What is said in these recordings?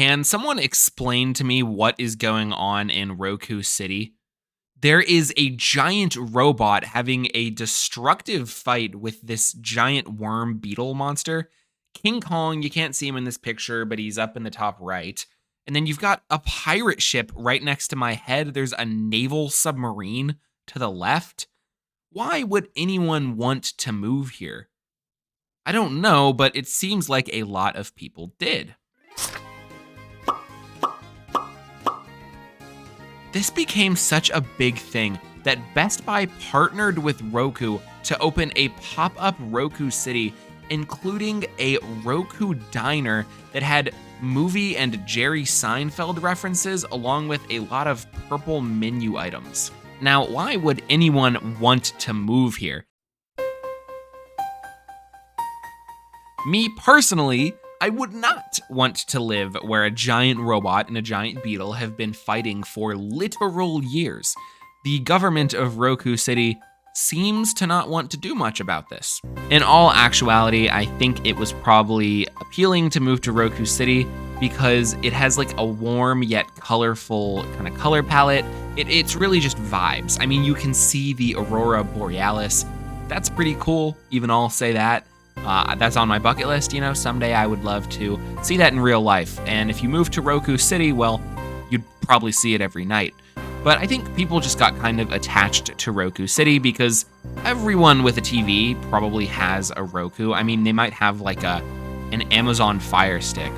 Can someone explain to me what is going on in Roku City? There is a giant robot having a destructive fight with this giant worm beetle monster. King Kong, you can't see him in this picture, but he's up in the top right. And then you've got a pirate ship right next to my head. There's a naval submarine to the left. Why would anyone want to move here? I don't know, but it seems like a lot of people did. This became such a big thing that Best Buy partnered with Roku to open a pop-up Roku City, including a Roku diner that had movie and Jerry Seinfeld references, along with a lot of purple menu items. Now, why would anyone want to move here? Me personally, I would not want to live where a giant robot and a giant beetle have been fighting for literal years. The government of Roku City seems to not want to do much about this. In all actuality, I think it was probably appealing to move to Roku City because it has like a warm yet colorful kind of color palette. It's really just vibes. I mean, you can see the Aurora Borealis. That's pretty cool, even I'll say that. That's on my bucket list, someday I would love to see that in real life. And if you move to Roku City, well, you'd probably see it every night. But I think people just got kind of attached to Roku City because everyone with a TV probably has a Roku. I mean, they might have like an Amazon Fire Stick.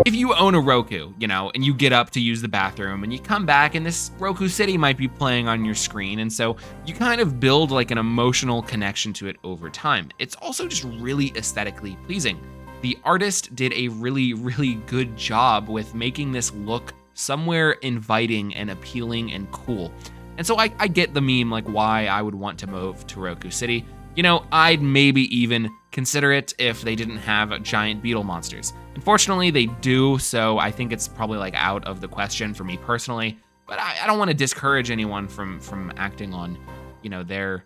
If you own a Roku, and you get up to use the bathroom and you come back and this Roku City might be playing on your screen. And so you kind of build like an emotional connection to it over time. It's also just really aesthetically pleasing. The artist did a really, really good job with making this look somewhere inviting and appealing and cool. And so I get the meme, like why I would want to move to Roku City. I'd maybe even consider it if they didn't have giant beetle monsters. Unfortunately, they do, so I think it's probably like out of the question for me personally. But I don't want to discourage anyone from acting on, their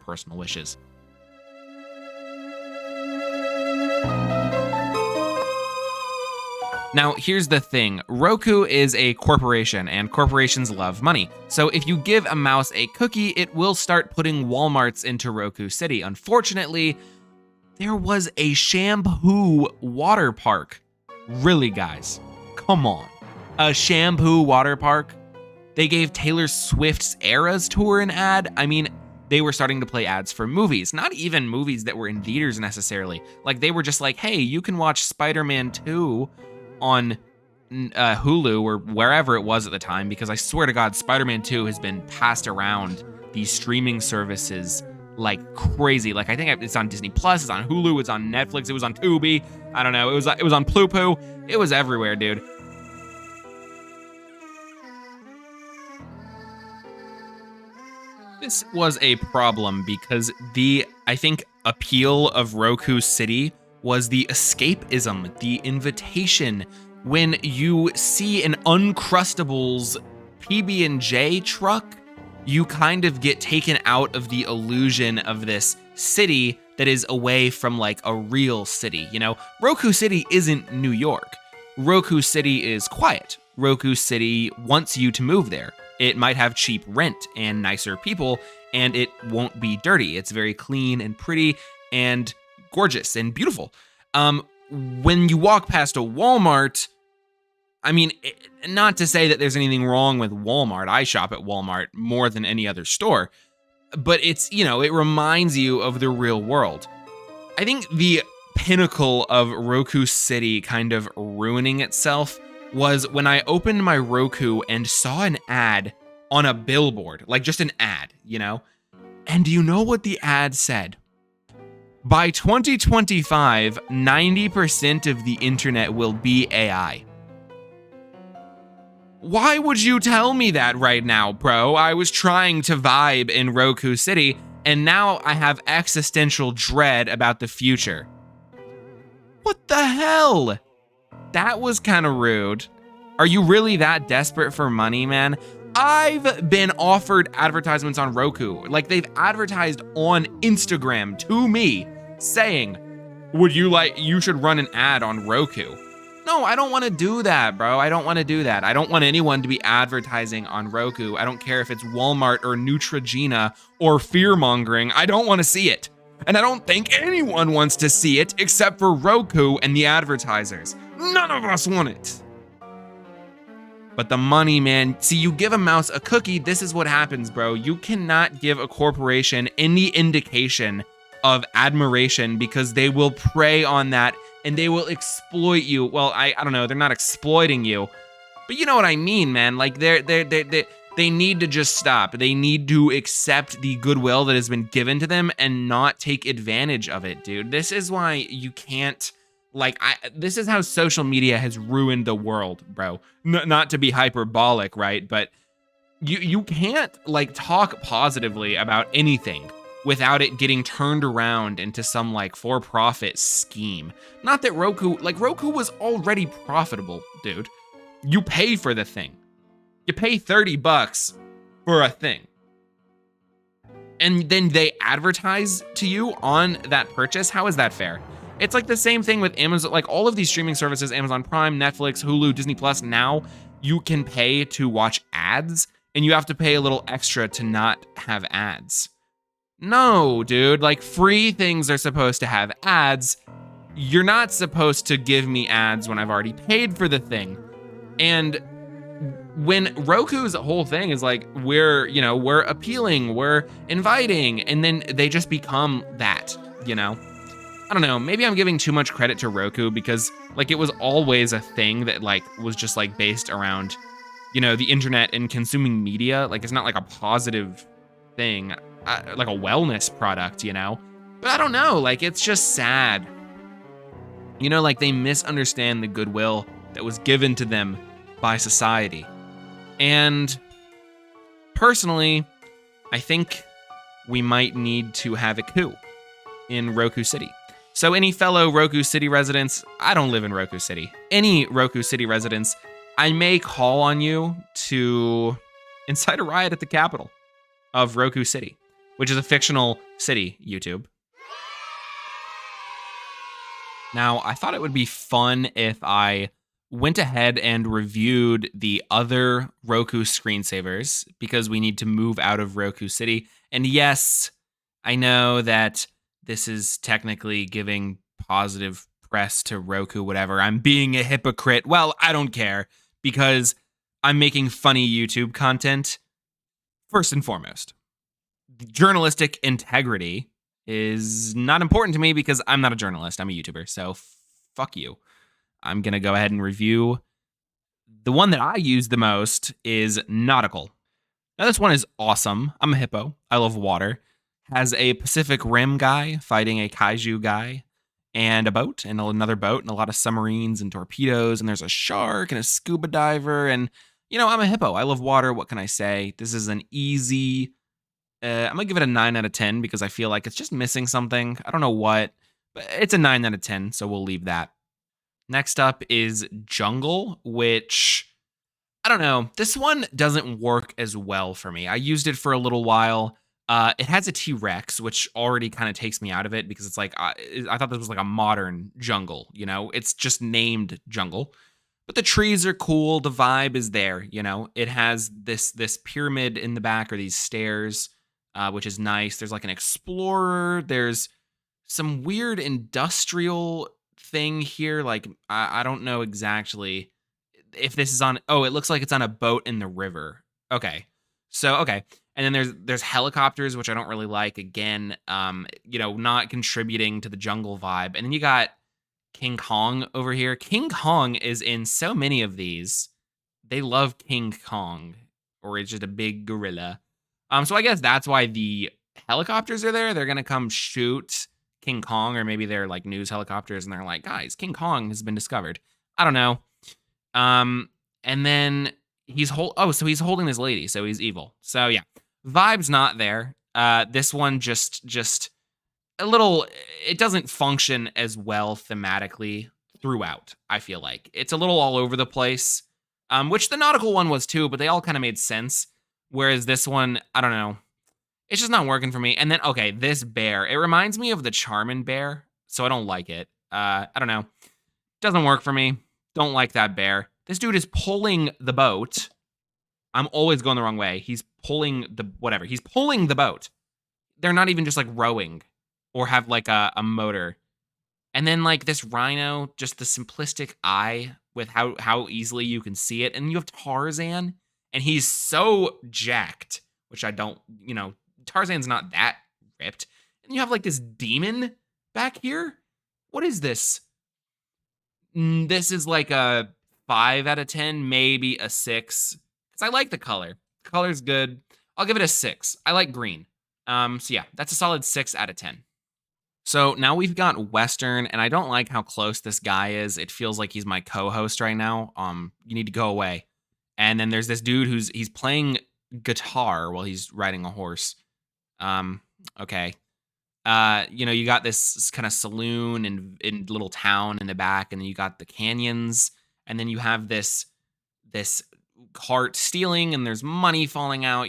personal wishes. Now, here's the thing. Roku is a corporation, and corporations love money. So if you give a mouse a cookie, it will start putting Walmarts into Roku City. Unfortunately, there was a shampoo water park. Really, guys? Come on. A shampoo water park? They gave Taylor Swift's Eras Tour an ad. I mean, they were starting to play ads for movies, not even movies that were in theaters necessarily. Like, they were just like, hey, you can watch Spider-Man 2 on Hulu or wherever it was at the time, because I swear to God, Spider-Man 2 has been passed around these streaming services like crazy. Like, I think it's on Disney Plus, it's on Hulu, it's on Netflix, it was on Tubi. I don't know. It was on Pluto. It was everywhere, dude. This was a problem because I think, appeal of Roku City was the escapism, the invitation. When you see an Uncrustables PB&J truck, you kind of get taken out of the illusion of this city that is away from like a real city. Roku City isn't New York. Roku City is quiet. Roku City wants you to move there. It might have cheap rent and nicer people, and it won't be dirty. It's very clean and pretty and gorgeous and beautiful. When you walk past a Walmart, I mean, not to say that there's anything wrong with Walmart. I shop at Walmart more than any other store, but it's, it reminds you of the real world. I think the pinnacle of Roku City kind of ruining itself was when I opened my Roku and saw an ad on a billboard, like just an ad, And do you know what the ad said? By 2025, 90% of the internet will be AI. Why would you tell me that right now, bro? I was trying to vibe in Roku City, and now I have existential dread about the future. What the hell? That was kind of rude. Are you really that desperate for money, man? I've been offered advertisements on Roku. Like, they've advertised on Instagram to me saying, You should run an ad on Roku. No, I don't want to do that, bro. I don't want to do that. I don't want anyone to be advertising on Roku. I don't care if it's Walmart or Neutrogena or fear mongering. I don't want to see it. And I don't think anyone wants to see it except for Roku and the advertisers. None of us want it. But the money, man. See, you give a mouse a cookie, this is what happens, bro. You cannot give a corporation any indication of admiration because they will prey on that and they will exploit you. Well, I don't know, they're not exploiting you, but you know what I mean, man. Like they need to just stop. They need to accept the goodwill that has been given to them and not take advantage of it, dude. This is why you can't, this is how social media has ruined the world, bro. Not to be hyperbolic, right? But you can't talk positively about anything without it getting turned around into some for-profit scheme. Not that Roku was already profitable, dude. You pay for the thing. You pay $30 for a thing. And then they advertise to you on that purchase. How is that fair? It's like the same thing with Amazon, all of these streaming services, Amazon Prime, Netflix, Hulu, Disney Plus, now you can pay to watch ads and you have to pay a little extra to not have ads. No, dude, free things are supposed to have ads. You're not supposed to give me ads when I've already paid for the thing. And when Roku's whole thing is we're appealing, we're inviting, and then they just become that, I don't know, maybe I'm giving too much credit to Roku because it was always a thing that was just based around, the internet and consuming media. It's not a positive thing. A wellness product, but I don't know, it's just sad, they misunderstand the goodwill that was given to them by society. And personally, I think we might need to have a coup in Roku City. So any fellow Roku City residents, I don't live in Roku City, any Roku City residents, I may call on you to incite a riot at the capital of Roku City, which is a fictional city, YouTube. Now, I thought it would be fun if I went ahead and reviewed the other Roku screensavers because we need to move out of Roku City. And yes, I know that this is technically giving positive press to Roku, whatever. I'm being a hypocrite. Well, I don't care because I'm making funny YouTube content first and foremost. Journalistic integrity is not important to me because I'm not a journalist. I'm a YouTuber, so fuck you. I'm going to go ahead and review. The one that I use the most is Nautical. Now, this one is awesome. I'm a hippo. I love water. Has a Pacific Rim guy fighting a kaiju guy and a boat and another boat and a lot of submarines and torpedoes. And there's a shark and a scuba diver. And, I'm a hippo. I love water. What can I say? This is an easy... I'm going to give it a 9 out of 10 because I feel like it's just missing something. I don't know what, but it's a 9 out of 10, so we'll leave that. Next up is Jungle, which, I don't know. This one doesn't work as well for me. I used it for a little while. It has a T-Rex, which already kind of takes me out of it because it's I thought this was a modern jungle, It's just named Jungle. But the trees are cool. The vibe is there, It has this pyramid in the back or these stairs, which is nice. There's an explorer. There's some weird industrial thing here. I don't know exactly if this is on. Oh, it looks like it's on a boat in the river. Okay. And then there's helicopters, which I don't really like. Again, not contributing to the jungle vibe. And then you got King Kong over here. King Kong is in so many of these. They love King Kong, or it's just a big gorilla. So I guess that's why the helicopters are there. They're gonna come shoot King Kong, or maybe they're news helicopters, and they're like, guys, King Kong has been discovered. I don't know. And then he's holding this lady, so he's evil. So yeah, vibe's not there. This one just a little. It doesn't function as well thematically throughout. I feel like it's a little all over the place. Which the nautical one was too, but they all kind of made sense. Whereas this one, I don't know. It's just not working for me. And then, okay, this bear. It reminds me of the Charmin bear. so I don't like it. I don't know. Doesn't work for me. Don't like that bear. This dude is pulling the boat. I'm always going the wrong way. He's pulling the whatever. He's pulling the boat. They're not even just like rowing or have like a motor. And then like this rhino, just the simplistic eye with how easily you can see it. And you have Tarzan, and he's so jacked, which I don't, Tarzan's not that ripped. And you have like this demon back here. What is this? This is like a 5 out of 10, maybe a 6. Because I like the color. The color's good. I'll give it a 6. I like green. So yeah, that's a solid 6 out of 10. So now we've got Western, and I don't like how close this guy is. It feels like he's my co-host right now. You need to go away. And then there's this dude he's playing guitar while he's riding a horse. Okay. You got this kind of saloon in little town in the back, and then you got the canyons, and then you have this cart stealing, and there's money falling out,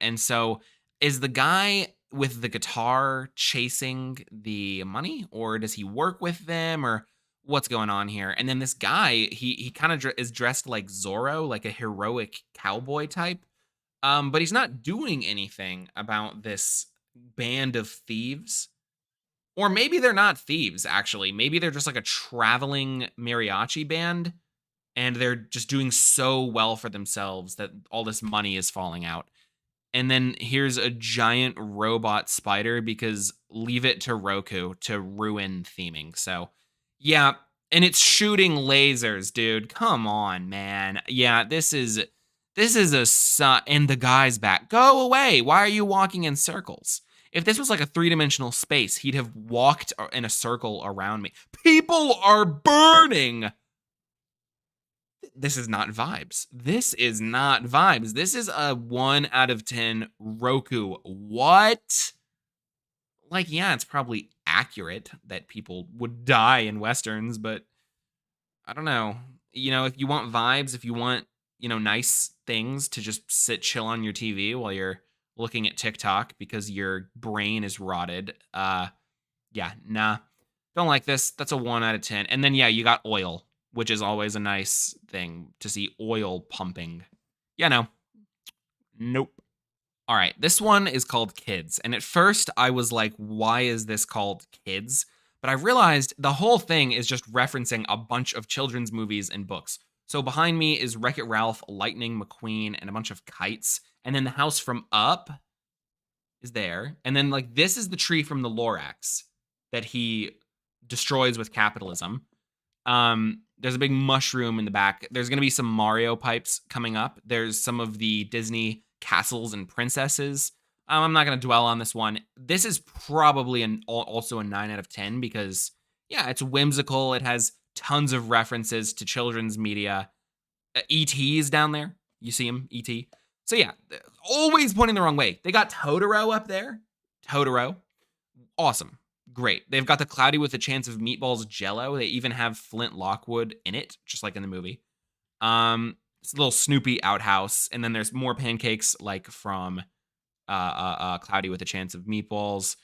and so is the guy with the guitar chasing the money, or does he work with them, or what's going on here? And then this guy, he kind of is dressed like Zorro, like a heroic cowboy type, but he's not doing anything about this band of thieves. Or maybe they're not thieves, actually. Maybe they're just like a traveling mariachi band, and they're just doing so well for themselves that all this money is falling out. And then here's a giant robot spider, because leave it to Roku to ruin theming. So, yeah, and it's shooting lasers, dude. Come on, man. Yeah, this is and the guy's back. Go away. Why are you walking in circles? If this was like a 3-dimensional space, he'd have walked in a circle around me. People are burning. This is not vibes. This is not vibes. This is a 1 out of 10 Roku. What? Like, yeah, it's probably accurate that people would die in Westerns, but I don't know. If you want vibes, if you want, nice things to just sit chill on your TV while you're looking at TikTok because your brain is rotted. Yeah, nah. Don't like this. That's a 1 out of 10. And then, yeah, you got oil, which is always a nice thing to see oil pumping. Yeah, no. Nope. All right, this one is called Kids. And at first, I was like, why is this called Kids? But I realized the whole thing is just referencing a bunch of children's movies and books. So behind me is Wreck-It Ralph, Lightning McQueen, and a bunch of kites. And then the house from Up is there. And then, like, this is the tree from the Lorax that he destroys with capitalism. There's a big mushroom in the back. There's going to be some Mario pipes coming up. There's some of the Disney castles and princesses. I'm not going to dwell on this one. This is probably also a 9 out of 10 because, yeah, it's whimsical. It has tons of references to children's media. E.T. is down there. You see him, E.T. So, yeah, always pointing the wrong way. They got Totoro up there. Totoro. Awesome. Great. They've got the Cloudy with a Chance of Meatballs Jello. They even have Flint Lockwood in it, just like in the movie. It's a little Snoopy outhouse, and then there's more pancakes like from Cloudy with a Chance of Meatballs.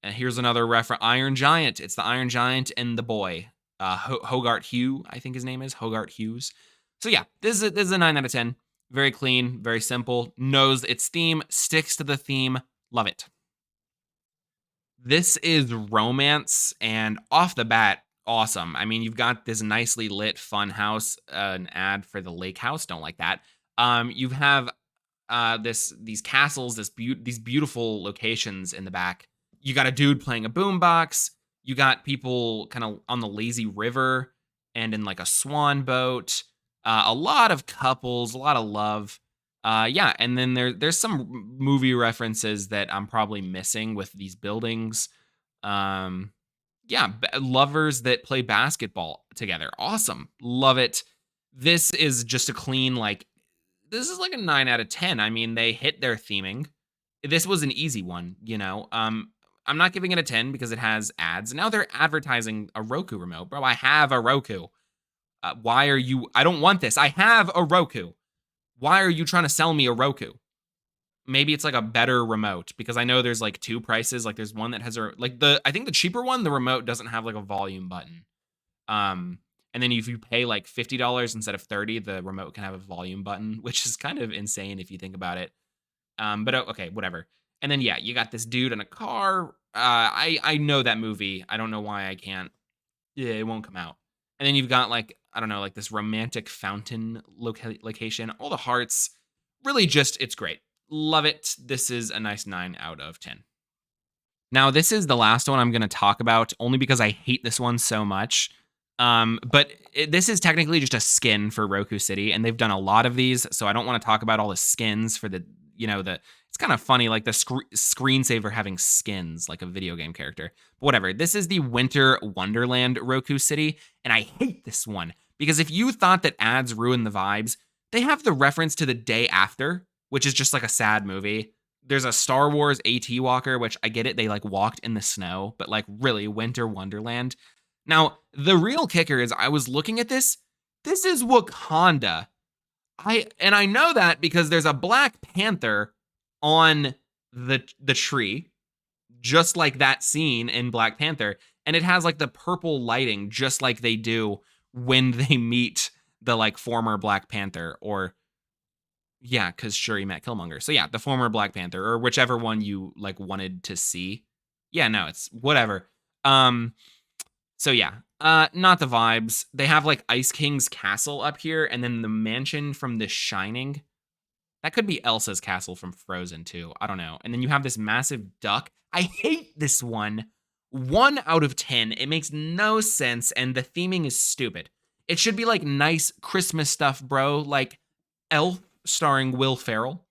And here's another reference: Iron Giant. It's the Iron Giant and the boy, Hogarth Hugh, I think his name is Hogarth Hughes. So yeah, this is a 9 out of 10. Very clean, very simple. Knows its theme, sticks to the theme. Love it. This is romance, and off the bat, awesome. I mean, you've got this nicely lit fun house, an ad for the lake house. Don't like that. You have these castles, these beautiful locations in the back. You got a dude playing a boombox. You got people kind of on the lazy river and in like a swan boat. A lot of couples, a lot of love. Yeah, and then there's some movie references that I'm probably missing with these buildings. Yeah, lovers that play basketball together. Awesome. Love it. This is just a clean, this is like a 9 out of 10. I mean, they hit their theming. This was an easy one, I'm not giving it a 10 because it has ads. Now they're advertising a Roku remote. Bro, I have a Roku. Why are you... I don't want this. I have a Roku. Why are you trying to sell me a Roku? maybe it's like a better remote, because I know there's like two prices. Like there's one that has a like the I think the cheaper one, the remote doesn't have like a volume button. Um, and then if you pay like $50 instead of 30, the remote can have a volume button, which is kind of insane if you think about it. But okay, whatever. And then yeah, you got this dude in a car. I know that movie. I don't know why I can't. Yeah, it won't come out. And then you've got like I don't know, like this romantic fountain location. All the hearts. Really, just it's great. Love it. This is a nice 9 out of 10. Now, this is the last one I'm going to talk about, only because I hate this one so much. This is technically just a skin for Roku City, and they've done a lot of these, so I don't want to talk about all the skins for the, it's kind of funny, like the screensaver having skins, like a video game character. But whatever. This is the Winter Wonderland Roku City, and I hate this one, because if you thought that ads ruin the vibes, they have the reference to The Day After, which is just like a sad movie. There's a Star Wars AT Walker, which I get it, they like walked in the snow, but like really, Winter Wonderland. Now, the real kicker is I was looking at this. This is Wakanda. I know that because there's a Black Panther on the tree, just like that scene in Black Panther, and it has like the purple lighting, just like they do when they meet the like former Black Panther, or yeah, because Shuri met Killmonger. So yeah, the former Black Panther, or whichever one you like wanted to see. Yeah, no, it's whatever. Um, so yeah, not the vibes. They have like Ice King's castle up here, and then the mansion from The Shining. That could be Elsa's castle from Frozen too. I don't know. And then you have this massive duck. I hate this one. 1 out of 10. It makes no sense, and the theming is stupid. It should be like nice Christmas stuff, bro. Like Elf starring Will Ferrell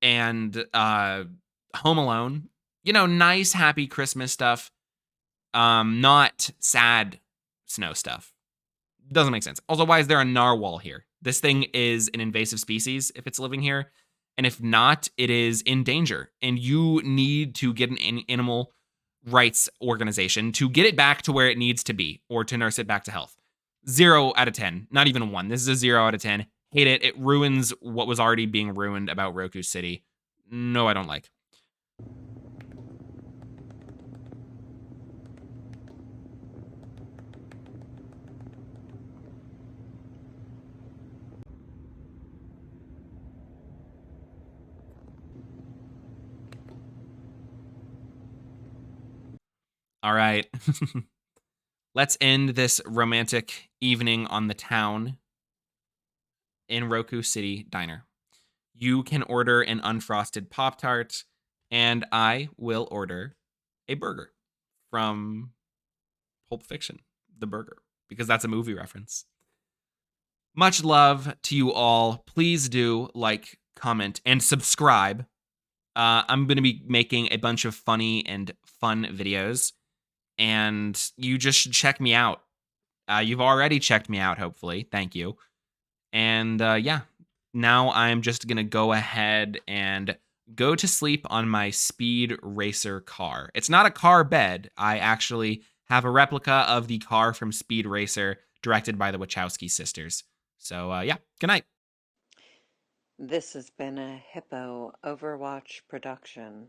and Home Alone. Nice, happy Christmas stuff. Not sad snow stuff. Doesn't make sense. Also, why is there a narwhal here? This thing is an invasive species if it's living here. And if not, it is in danger. And you need to get an animal rights organization to get it back to where it needs to be, or to nurse it back to health. 0 out of 10. Not even a 1. This is a 0 out of 10. Hate it. It ruins what was already being ruined about Roku City. No, I don't like. All right. Let's end this romantic evening on the town in Roku City Diner. You can order an unfrosted Pop-Tart, and I will order a burger from Pulp Fiction, the burger, because that's a movie reference. Much love to you all. Please do like, comment, and subscribe. I'm going to be making a bunch of funny and fun videos, and you just should check me out. You've already checked me out, hopefully. Thank you. And yeah, now I'm just going to go ahead and go to sleep on my Speed Racer car. It's not a car bed. I actually have a replica of the car from Speed Racer, directed by the Wachowski sisters. So yeah, good night. This has been a Hippo Overwatch production.